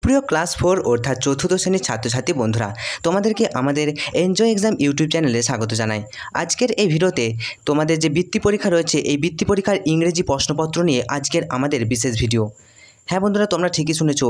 প্রিয় ক্লাস 4 অর্থাৎ চতুর্থ শ্রেণীর ছাত্রছাত্রী বন্ধুরা, তোমাদেরকে আমাদের এনজয় এক্সাম ইউটিউব চ্যানেলে স্বাগত জানাই। আজকের এই ভিডিওতে তোমাদের যে বৃত্তি পরীক্ষা রয়েছে, এই বৃত্তি পরীক্ষার ইংরেজি প্রশ্নপত্র নিয়ে আজকের আমাদের বিশেষ ভিডিও। হ্যাঁ বন্ধুরা, তোমরা ঠিকই শুনেছো,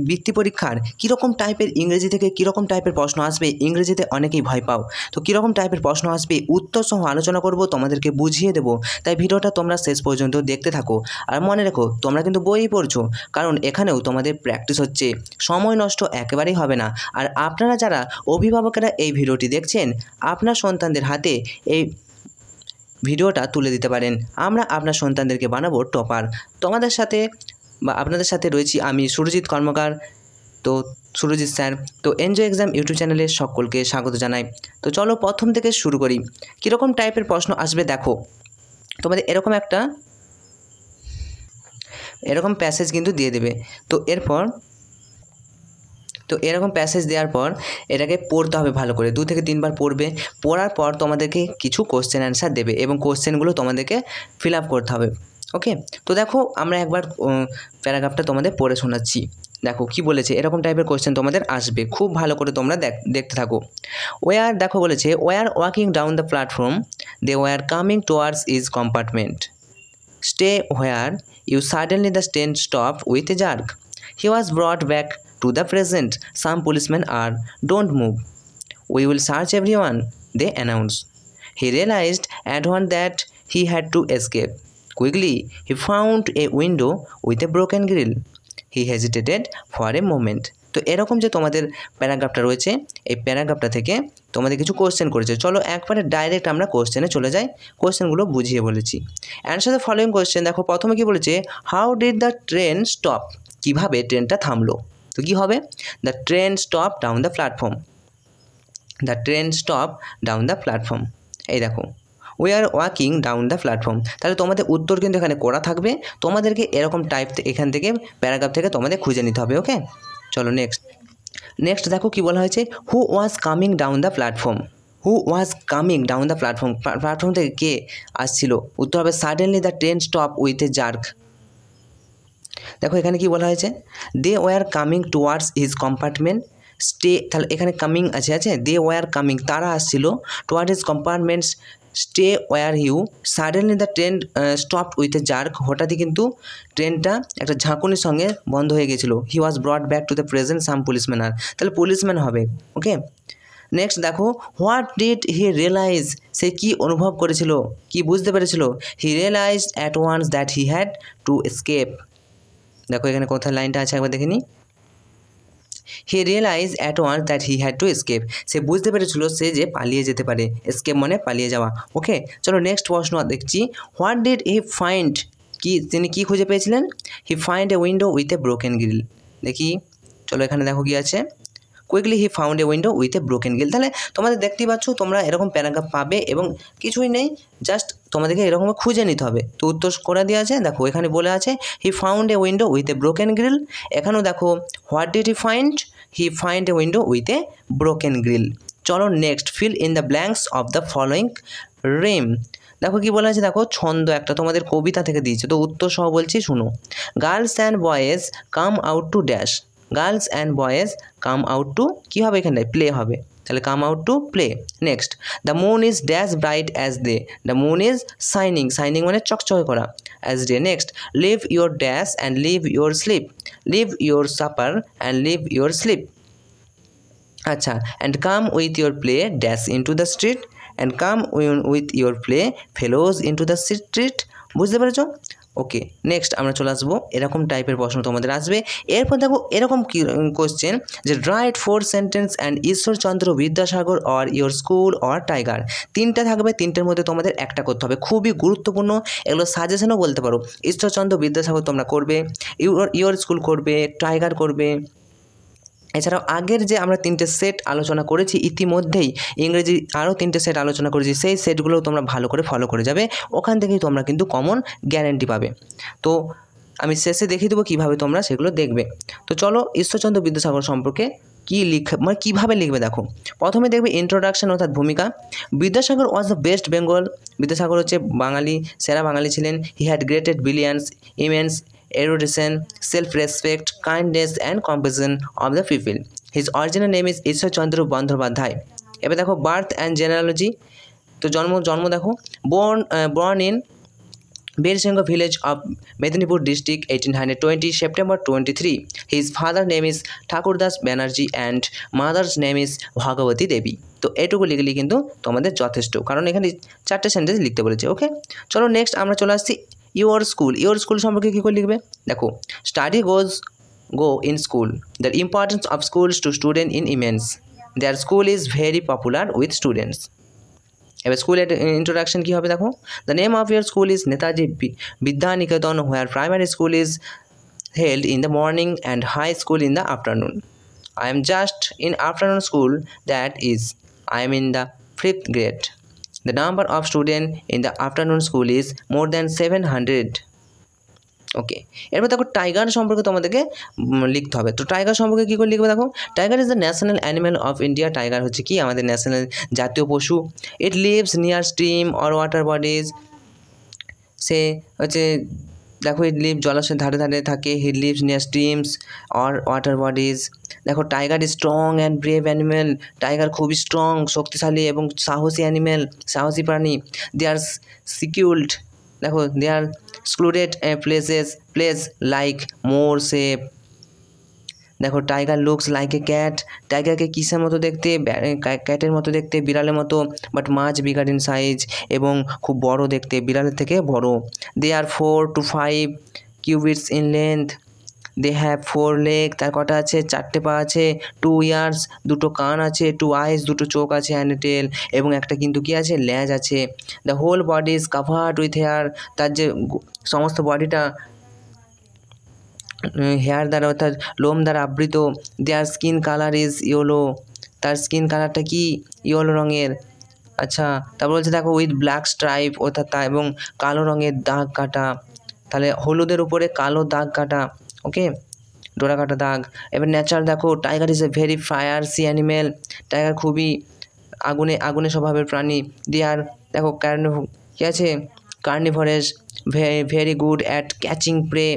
বৃত্তি পরীক্ষার কীরকম টাইপের ইংরেজি থেকে কীরকম টাইপের প্রশ্ন আসবে, ইংরেজিতে অনেকেই ভয় পাও। তো কীরকম টাইপের প্রশ্ন আসবে উত্তর সহ আলোচনা করব, তোমাদেরকে বুঝিয়ে দেবো। তাই ভিডিওটা তোমরা শেষ পর্যন্ত দেখতে থাকো। আর মনে রেখো, তোমরা কিন্তু বই পড়ছো, কারণ এখানেও তোমাদের প্র্যাকটিস হচ্ছে, সময় নষ্ট একেবারেই হবে না। আর আপনারা যারা অভিভাবকেরা এই ভিডিওটি দেখছেন, আপনার সন্তানদের হাতে এই ভিডিওটা তুলে দিতে পারেন। আমরা আপনার সন্তানদেরকে বানাবো টপার। তোমাদের সাথে বা আপনাদের সাথে রয়েছি আমি সুরজিৎ কর্মকার। তো সুরজিৎ স্যার, তো এনজয় এক্সাম ইউটিউব চ্যানেলে সকলকে স্বাগত জানাই। তো চলো প্রথম থেকে শুরু করি। কীরকম টাইপের প্রশ্ন আসবে দেখো, তোমাদের এরকম প্যাসেজ কিন্তু দিয়ে দেবে। তো এরকম প্যাসেজ দেওয়ার পর এটাকে পড়তে হবে ভালো করে, 2 থেকে 3 বার পড়বে। পড়ার পর তোমাদেরকে কিছু কোশ্চেন অ্যান্সার দেবে এবং কোশ্চেনগুলো তোমাদেরকে ফিল আপ করতে হবে। ওকে, তো দেখো আমরা একবার প্যারাগ্রাফটা তোমাদের পড়ে শোনাচ্ছি। দেখো কি বলেছে, এরকম টাইপের কোশ্চেন তোমাদের আসবে, খুব ভালো করে তোমরা দেখতে থাকো। দেখো বলেছে, were walking down the platform, they were coming towards his compartment, stay where you suddenly the train stop with a jerk, he was brought back to the present, some policemen are, don't move, we will search everyone, they announced. He realized at once that he had to escape. Quickly, he found a window with a broken grill. He hesitated for a moment. তো এরকম যে তোমাদের প্যারাগ্রাফটা রয়েছে, এই প্যারাগ্রাফটা থেকে তোমাদের কিছু question করেছে। চলো একবারে ডাইরেক্ট আমরা কোশ্চেনে চলে যাই, কোশ্চেনগুলো বুঝিয়ে বলেছি। Answer the following question. দেখো প্রথমে কি বলেছে, how did the train stop, কীভাবে ট্রেনটা থামলো। তো কী হবে, the train stop down the platform, the train stop down the platform. এই দেখো, we are walking down the platform. তাহলে তোমাদের উত্তর কিন্তু এখানে করা থাকবে, তোমাদেরকে এরকম টাইপ এখান থেকে প্যারাগ্রাফ থেকে তোমাদের খুঁজে নিতে হবে। ওকে, চলো নেক্সট দেখো কি বলা হয়েছে, who was coming down the platform, who was coming down the platform, platform থেকে কে আসছিল। উত্তর হবে suddenly the train stop with a jerk. দেখো এখানে কি বলা হয়েছে, they were coming towards his compartment, stay, তাহলে এখানে কামিং আছে, দে ওয়ার কামিং, তারা আসছিল, toward his compartments, stay were you, suddenly the train stopped with a jerk, হঠাৎই কিন্তু ট্রেনটা একটা ঝাঁকুনির সঙ্গে বন্ধ হয়ে গেছিলো। He was brought back to the present, some policeman আর, তাহলে পুলিশম্যান হবে। ওকে, নেক্সট দেখো, হোয়াট ডিড হি রিয়েলাইজ, সে কি অনুভব করেছিল, কি বুঝতে পেরেছিল। He realised at once that he had to escape. দেখো এখানে কোথায় লাইনটা আছে একবার দেখে নিই। He realise at once that he had to escape, সে বুঝতে পেরেছিল সে যে পালিয়ে যেতে পারে, এসকেপ মানে পালিয়ে যাওয়া। ওকে, চলো নেক্সট প্রশ্ন দেখছি, হোয়াট ডিড হি ফাইন্ড, তিনি কি খুঁজে পেয়েছিলেন। হি find a window with a broken grill. দেখি, চলো এখানে দেখো কি আছে, quickly he found a window with a broken grill. তাহলে তোমাদের দেখতেই পাচ্ছ, তোমরা এরকম প্যারাগ্রাফ পাবে এবং কিছুই নেই, জাস্ট তোমাদেরকে এরকম খুঁজে নিতে হবে। তো উত্তর করে দেওয়া আছে, দেখো এখানে বলে আছে he found a window with a broken grill. এখানেও দেখো what did he find a window with a broken grill. চলো next, fill in the blanks of the following rhyme. দেখো কি বলা আছে, দেখো ছন্দ একটা তোমাদের কবিতা থেকে দিয়েছে, তো উত্তর সহ বলছি শুনো। Girls and boys come out to dash, girls and boys come out to, কী হবে এখানে, প্লে হবে, তাহলে come out to play. Next, the moon is dash bright as day, the moon is shining, shining মানে চকচকে করা, as day. Next, leave your dash and leave your sleep, leave your supper and leave your sleep. আচ্ছা, and come with your play dash into the street, and come with your play fellows into the street. বুঝতে পেরেছ? ওকে, next আমরা চলে আসবো, এরকম টাইপের প্রশ্ন তোমাদের আসবে। এরপর দেখো এরকম কোশ্চেন, যে right 4 sentence and Ishwarchandra Vidyasagar or your school or tiger. 3টা থাকবে, 3টের মধ্যে তোমাদের একটা করতে হবে, খুবই গুরুত্বপূর্ণ। এগুলো সাজেশনও বলতে পারো, ঈশ্বরচন্দ্র বিদ্যাসাগর তোমরা করবে, ইয়োর স্কুল করবে, টাইগার করবে। এছাড়াও আগের যে আমরা 3টে সেট আলোচনা করেছি ইতিমধ্যেই, ইংরেজি আরও 3টে সেট আলোচনা করেছি, সেই সেটগুলো তোমরা ভালো করে ফলো করে যাবে, ওখান থেকেই তোমরা কিন্তু কমন গ্যারেন্টি পাবে। তো আমি শেষে দেখিয়ে দেবো কীভাবে তোমরা সেগুলো দেখবে। তো চলো, ঈশ্বরচন্দ্র বিদ্যাসাগর সম্পর্কে মানে কীভাবে লিখবে দেখো। প্রথমে দেখবে ইন্ট্রোডাকশন অর্থাৎ ভূমিকা। Vidyasagar was the best Bengal, Vidyasagar হচ্ছে সেরা বাঙালি ছিলেন। He had grated brilliance, immense erudition, self-respect, kindness and compassion of the people. His original name is Ishwar Chandra Bandyopadhyay. এবার দেখো বার্থ অ্যান্ড জেনারেলজি। তো জন্ম দেখো born in Bersingh village of Medinipur district 1820 September 23. His father name is Thakurdas Banerjee and mother's name is Bhagavati Devi. তো এটুকু লিখলে কিন্তু তোমাদের যথেষ্ট, কারণ এখানে 4টে সেন্টেন্স লিখতে বলেছে। ওকে, চলো নেক্সট আমরা চলে আসছি ইওর স্কুল সম্পর্কে কী করে লিখবে দেখো। Study go in school. The importance of schools to students in immense. Their school is very popular with students. এবার স্কুলের ইন্ট্রোডাকশন কী হবে দেখো। The name of your school is Netaji Vidyaniketan, where primary school is held in the morning and high school in the afternoon. I am just in afternoon school, that is I am in the 5th grade. The number of students in the afternoon school is more than 700. ওকে, এরপর দেখো tiger সম্পর্কে তোমাদেরকে লিখতে হবে। তো tiger সম্পর্কে কী করে লিখবে দেখো। Tiger is the national animal of India. Tiger হচ্ছে কি আমাদের ন্যাশনাল জাতীয় পশু। It lives near stream or water bodies. সে হচ্ছে দেখো ইট লিভ জলাশয়ের ধারে ধারে থাকে। He lives near streams or water bodies. দেখো tiger is strong and brave animal. Tiger খুবই স্ট্রং, শক্তিশালী এবং সাহসী অ্যানিম্যাল, সাহসী প্রাণী। দে আর সিকিউরড, দেখো they are secluded place like more safe. দেখো tiger looks like a cat. টাইগারকে কিসের মতো দেখতে, ক্যাটের মতো দেখতে, বিড়ালের মতো, but much bigger in size, এবং খুব বড় দেখতে, বিড়ালের থেকে বড়। They are 4 to 5 cubits in length. They have 4 leg, তার কটা আছে 4টে পা আছে। 2 ears, 2টো কান আছে। 2 eyes, 2টো চোখ আছে অ্যান্ড টেল, এবং একটা কিন্তু কি আছে ল্যাজ আছে। The whole body is covered with hair, তার যে সমস্ত বডিটা হেয়ার দ্বারা অর্থাৎ লোম দ্বারা আবৃত। Their skin colour is yellow, তার স্কিন কালারটা কি ইয়েলো রঙের। আচ্ছা, তারপর বলছে দেখো উইথ ব্ল্যাক স্ট্রাইপ, অর্থাৎ এবং কালো রঙের দাগ কাটা, তাহলে হলুদের উপরে কালো দাগ কাটা। ওকে, ডোরা কাটা দাগ। এবার নেচার দেখো, tiger is a very fierce animal. Tiger খুবই আগুনে স্বভাবের প্রাণী। দেয়ার দেখো কী আছে carnivorous, very good at catching prey,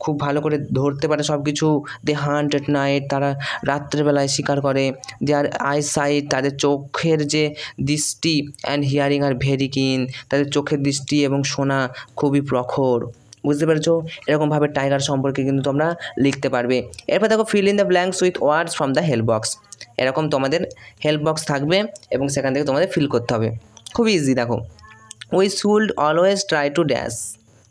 খুব ভালো করে ধরতে পারে সব কিছু। দে হান্ট এট নাইট, তারা রাত্রেবেলায় শিকার করে। দেয়ার আই সাইট, তাদের চোখের যে দৃষ্টি, অ্যান্ড হিয়ারিং আর ভেরি কিন, তাদের চোখের দৃষ্টি এবং শোনা খুবই প্রখর। বুঝতে পেরেছো? এরকমভাবে টাইগার সম্পর্কে কিন্তু তোমরা লিখতে পারবে। এরপর দেখো feel in the blanks with words from the help box. এরকম তোমাদের হেল্প বক্স থাকবে এবং সেখান থেকে তোমাদের ফিল করতে হবে। খুব ইজি দেখো। We should always try to dash.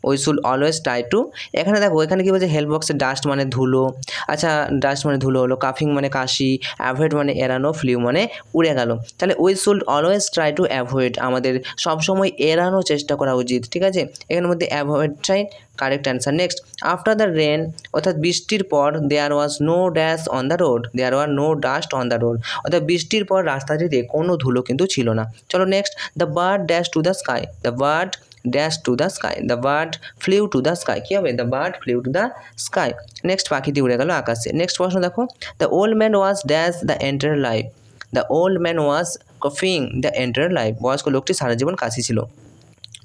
We should always try to, এখানে দেখো এখানে কী বলছে হেল্প বক্সে ডাস্ট মানে ধুলো। আচ্ছা, ডাস্ট মানে ধুলো হলো, কাফিং মানে কাশি, অ্যাভয়েড মানে এড়ানো, ফ্লিউ মানে উড়ে গেল। তাহলে we should always try to avoid, আমাদের সবসময় এড়ানোর চেষ্টা করা উচিত। ঠিক আছে, এখানের মধ্যে অ্যাভয়েডটাই correct answer. Next, after the rain, অর্থাৎ বৃষ্টির পর, there was no dash on the road, there were no dust on the road, অর্থাৎ বৃষ্টির পর রাস্তাটিতে কোনো ধুলো কিন্তু ছিল না। চলো next, the bird dash to the sky, the bird dash to the sky, the bird flew to the sky. কী হবে? The bird flew to the sky. Next, পাখিটি উড়ে গেল আকাশে। নেক্সট প্রশ্ন দেখো, the old man was dash the entire life, the old man was কফিং the entire life, বয়স্ক লোকটি সারা জীবন কাশি ছিল।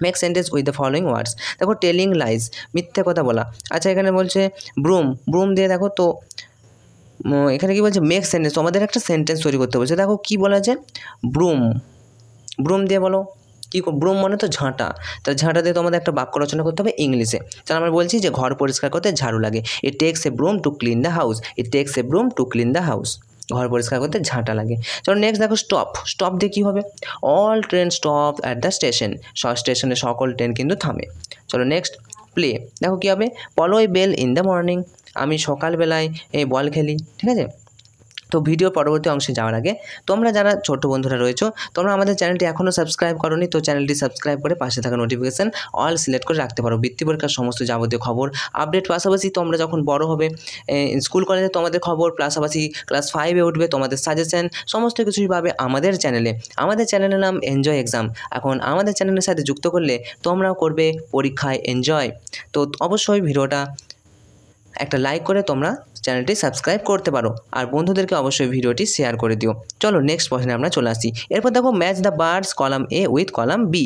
Make sentence with the following words. দেখো টেলিং লাইজ, মিথ্যে কথা বলা। আচ্ছা, এখানে বলছে ব্রুম দিয়ে দেখো তো এখানে কি বলছে মেক সেন্টেন্স, তোমাদের একটা সেন্টেন্স তৈরি করতে বলছে। দেখো কি বলা আছে, ব্রুম দিয়ে বলো। কী ব্রুম মানে তো ঝাঁটা, তাহলে ঝাঁটা দিয়ে তোমাদের একটা বাক্য রচনা করতে হবে ইংলিশে। তাহলে আমরা বলছি যে ঘর পরিষ্কার করতে ঝাড়ু লাগে। It takes a broom to clean the house, it takes a broom to clean the house, ঘর পরিষ্কার করতে ঝাঁটা লাগে। চলো নেক্সট দেখো স্টপ দিয়ে কী হবে, all train stop at the station, সব স্টেশনে সকল ট্রেন কিন্তু থামে। চলো নেক্সট, প্লে দেখো কী হবে, পলো এ বেল ইন দ্য মর্নিং, আমি সকালবেলায় এই বল খেলি। ঠিক আছে, তো ভিডিও পরবর্তী অংশে যাওয়ার আগে তোমরা যারা ছোট বন্ধুরা রয়েছো, তোমরা আমাদের চ্যানেলটি এখনও সাবস্ক্রাইব করোনি, তো চ্যানেলটি সাবস্ক্রাইব করে পাশে থাকা নোটিফিকেশান অল সিলেক্ট করে রাখতে পারো। বৃত্তি পরীক্ষার সমস্ত যাবতীয় খবর আপডেট, পাশাপাশি তোমরা যখন বড় হবে স্কুল কলেজে তোমাদের খবর, পাশাপাশি ক্লাস 5-এ উঠবে তোমাদের সাজেশন, সমস্ত কিছুই পাবে আমাদের চ্যানেলে। আমাদের চ্যানেলের নাম এনজয় এক্সাম। এখন আমাদের চ্যানেলের সাথে যুক্ত করলে তোমরাও করবে পরীক্ষায় এনজয়। তো অবশ্যই ভিডিওটা একটা লাইক করে তোমরা চ্যানেলটি সাবস্ক্রাইব করতে পারো, আর বন্ধুদেরকে অবশ্যই ভিডিওটি শেয়ার করে দিও। চলো নেক্সট প্রশ্নে আমরা চলে আসি। এরপর দেখো match the birds column A with column B.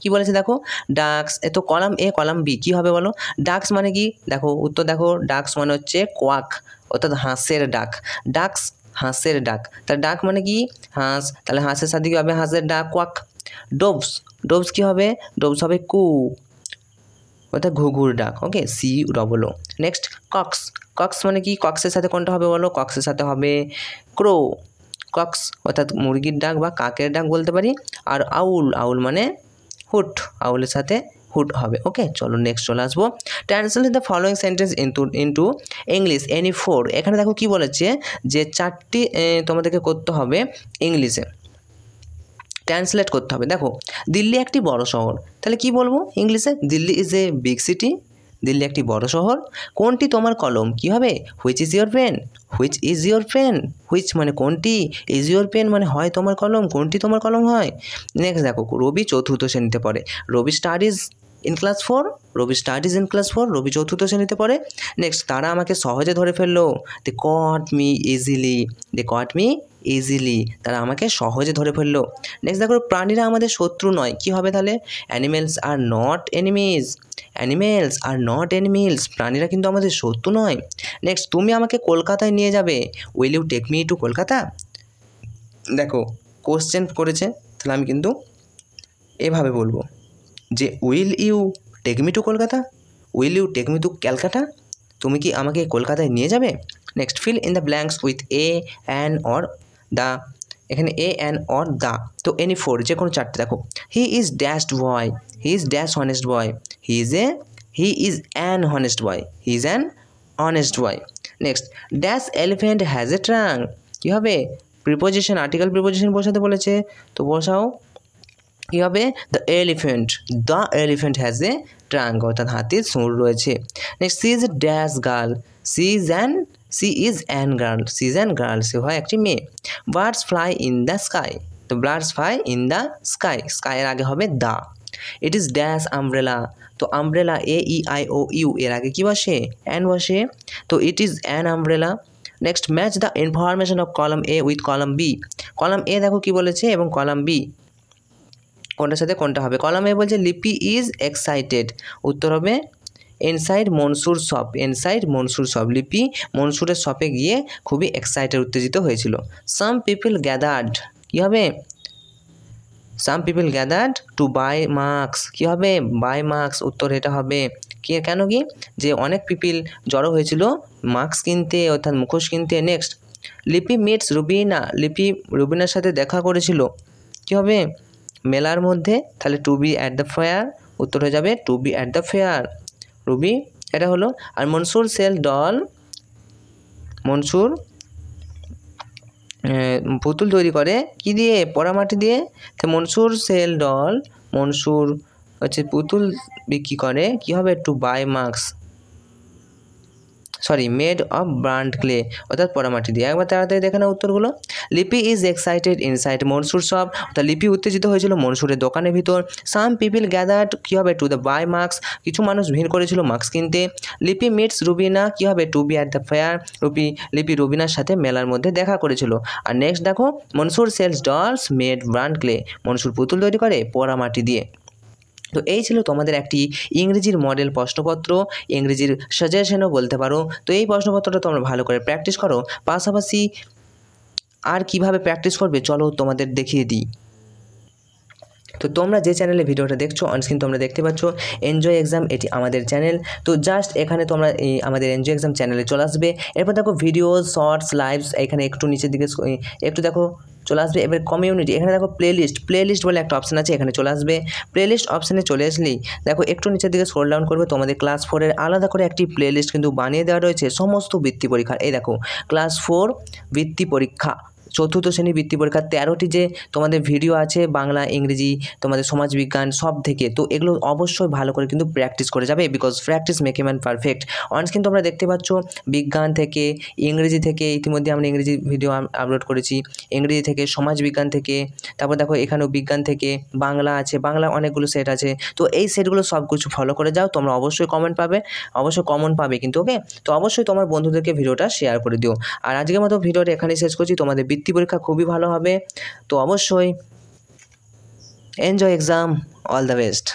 কি বলেছে দেখো, ডাক্স। এ তো কলাম এ কলাম বি, কী হবে বলো? ডাক্স মানে কি? দেখো উত্তর দেখো, ডাক্স মানে হচ্ছে কোয়াক, অর্থাৎ হাঁসের ডাক। ডাক্স হাঁসের ডাক, তাহলে ডাক মানে কি? হাঁস, তাহলে হাঁসের সাথে কী হবে? হাঁসের ডাক, কোয়াক। ডোভস, ডোভস কী হবে? ডোভস হবে কু, অর্থাৎ ঘুঘুর ডাক। Okay, C double O. Next cocks, cocks মানে কি? কক্সের সাথে কোনটা হবে বলো? কক্সের সাথে হবে ক্রো, কক্স অর্থাৎ মুরগির ডাক বা কাকের ডাক বলতে পারি। আর আউল, আউল মানে হুট, আউলের সাথে হুট হবে। ওকে, চলো নেক্সট চলে আসবো। Translate the following sentence into English any 4। এখানে দেখো কি বলেছে যে 4টি তোমাদেরকে করতে হবে ইংলিশে, ট্রান্সলেট করতে হবে। দেখো, দিল্লি একটি বড় শহর, তাহলে কি বলবো ইংলিশে? Delhi is a big city, Delhi একটি বড় শহর। কোনটি তোমার কলম? কি হবে? Which is your pen, which is your pen, which মানে কোনটি, ইজ ইয়োর পেন মানে হয় তোমার কলম, কোনটি তোমার কলম হয়। নেক্সট দেখো, রবি 4র্থ শ্রেণীতে পড়ে, Rabi studies in class 4, Rabi studies in class 4, Rabi 4র্থ শ্রেণীতে পড়ে। নেক্সট, তারা আমাকে সহজে ধরে ফেললো, they caught me easily, they caught me easily, তারা আমাকে সহজে ধরে ফেললো। নেক্সট দেখো, প্রাণীরা আমাদের শত্রু নয়, কি হবে তাহলে? Animals are not enemies, animals are not enemies, প্রাণীরা কিন্তু আমাদের শত্রু নয়। নেক্সট, তুমি আমাকে কলকাতায় নিয়ে যাবে, will you take me to Kolkata. দেখো কোশ্চেন করেছে, তাহলে আমি কিন্তু এভাবে বলবো যে will you take me to Kolkata, will you take me to Calcutta, তুমি কি আমাকে কলকাতায় নিয়ে যাবে। Next, fill in the blanks with a an or the, এখানে এ অ্যান অর দ্য, তো এনি 4 যে কোনো 4টে। দেখো, he is dashed boy, he is dash honest boy, he is an honest boy, he is an honest boy. Next, dash elephant has a trunk, কী হবে? Preposition, article preposition বসাতে বলেছে, তো বসাও। কী হবে? The elephant has a trunk, অর্থাৎ হাতির সুর রয়েছে। Next, she is a dash girl, she is an girl, she is an girl, সে হয় একটি মেয়ে। Birds fly in the sky, তো birds fly in the sky, স্কাইয়ের আগে হবে the. It is dash umbrella, তো আমব্রেলা AEIOU এর আগে কী বসে? অ্যান বসে, তো it is an umbrella. Next, match the information of column A with column B, column A দেখো কী বলেছে এবং কলাম বি কোনটার সাথে কোনটা হবে। কলাম এ বলছে লিপি ইজ এক্সাইটেড, উত্তর হবে inside Mansur shop, inside Mansur shop, লিপি মনসুরের শপে গিয়ে খুবই এক্সাইটেড, উত্তেজিত হয়েছিল। সাম পিপল গ্যাদার্ড, কী হবে? Some people gathered to buy marks, কী হবে? বাই মার্কস, উত্তর এটা হবে। কেন কি? যে অনেক পিপিল জড়ো হয়েছিল মার্কস কিনতে, অর্থাৎ মুখোশ কিনতে। নেক্সট, লিপি মিটস রুবিনা, লিপি রুবিনার সাথে দেখা করেছিল, কী হবে? মেলার মধ্যে, তাহলে to be at the fair, উত্তর হয়ে যাবে to be at the fair, Rubi এটা হলো। আর মনসুর সেল ডল, মনসুর পুতুল তৈরি করে কি দিয়ে? পোড়ামাটি দিয়ে। তো মনসুর সেল ডল, মনসুর হচ্ছে পুতুল বিক্রি করে, কি হবে? To buy marks, sorry made of burnt clay, অর্থাৎ পোড়ামাটি দিয়ে। একবার তাড়াতাড়ি দেখে না উত্তরগুলো। Lipi is excited inside Mansur shop, অর্থাৎ লিপি উত্তেজিত হয়েছিল মনসুরের দোকানের ভিতর। সাম পিপিল গ্যাদার্ড, কী হবে? টু দ্য বাই মার্কস, কিছু মানুষ ভিড় করেছিল মার্কস কিনতে। লিপি মিটস রুবিনা, কী হবে? To be at the fair, Lipi রুবিনার সাথে মেলার মধ্যে দেখা করেছিল। আর নেক্সট দেখো, Mansur sells dolls made burnt clay, Mansur পুতুল তৈরি করে পোড়ামাটি দিয়ে। তো এই ছিল তোমাদের একটি ইংরেজির মডেল প্রশ্নপত্র, ইংরেজির সাজেশনও বলতে পারো। তো এই প্রশ্নপত্রটা তোমরা ভালো করে প্র্যাকটিস করো। পাশাপাশি আর কিভাবে প্র্যাকটিস করবে চলো তোমাদের দেখিয়ে দিই। তো তোমরা যে চ্যানেলে ভিডিওটা দেখছো অনস্ক্রিন তোমরা দেখতে পাচ্ছ এনজয় এক্সাম, এটি আমাদের চ্যানেল। তো জাস্ট এখানে তোমরা আমাদের এনজয় এক্সাম চ্যানেলে চলে আসবে। এরপর দেখো ভিডিওস, শর্টস, লাইভস, এখানে একটু নিচের দিকে একটু দেখো চলে আসবে। এবার কমিউনিটি, এখানে দেখো প্লেলিস্ট বলে একটা অপশান আছে, এখানে চলে আসবে। প্লেলিস্ট অপশানে চলে আসলেই দেখো একটু নিচের দিকে স্ক্রল ডাউন করবে, তোমাদের ক্লাস 4-এর আলাদা করে একটি প্লেলিস্ট কিন্তু বানিয়ে দেওয়া রয়েছে সমস্ত বৃত্তি পরীক্ষার। এই দেখো ক্লাস 4 বৃত্তি পরীক্ষা, 4র্থ শ্রেণী বৃত্তি পরীক্ষা 13টি যে তোমাদের ভিডিও আছে, বাংলা, ইংরেজি, তোমাদের সমাজবিজ্ঞান সব থেকে। তো এগুলো অবশ্যই ভালো করে কিন্তু প্র্যাকটিস করে যাবে, because practice make a man perfect. Onscreen তোমরা দেখতে পাচ্ছ বিজ্ঞান থেকে, ইংরেজি থেকে, ইতিমধ্যে আমরা ইংরেজি ভিডিও আপলোড করেছি, ইংরেজি থেকে, সমাজবিজ্ঞান থেকে, তারপর দেখো এখানেও বিজ্ঞান থেকে, বাংলা আছে, বাংলা অনেকগুলো সেট আছে। তো এই সেটগুলো সব কিছু ফলো করে যাও, তোমরা অবশ্যই কমেন্ট পাবে, অবশ্যই কমন পাবে কিন্তু। ওকে, তো অবশ্যই তোমার বন্ধুদেরকে ভিডিওটা শেয়ার করে দিও। আর আজকের মতো ভিডিওটা এখানেই শেষ করছি। তোমাদের বৃত্তি পরীক্ষা খুবই ভালো হবে, তো অবশ্যই enjoy exam, all the best.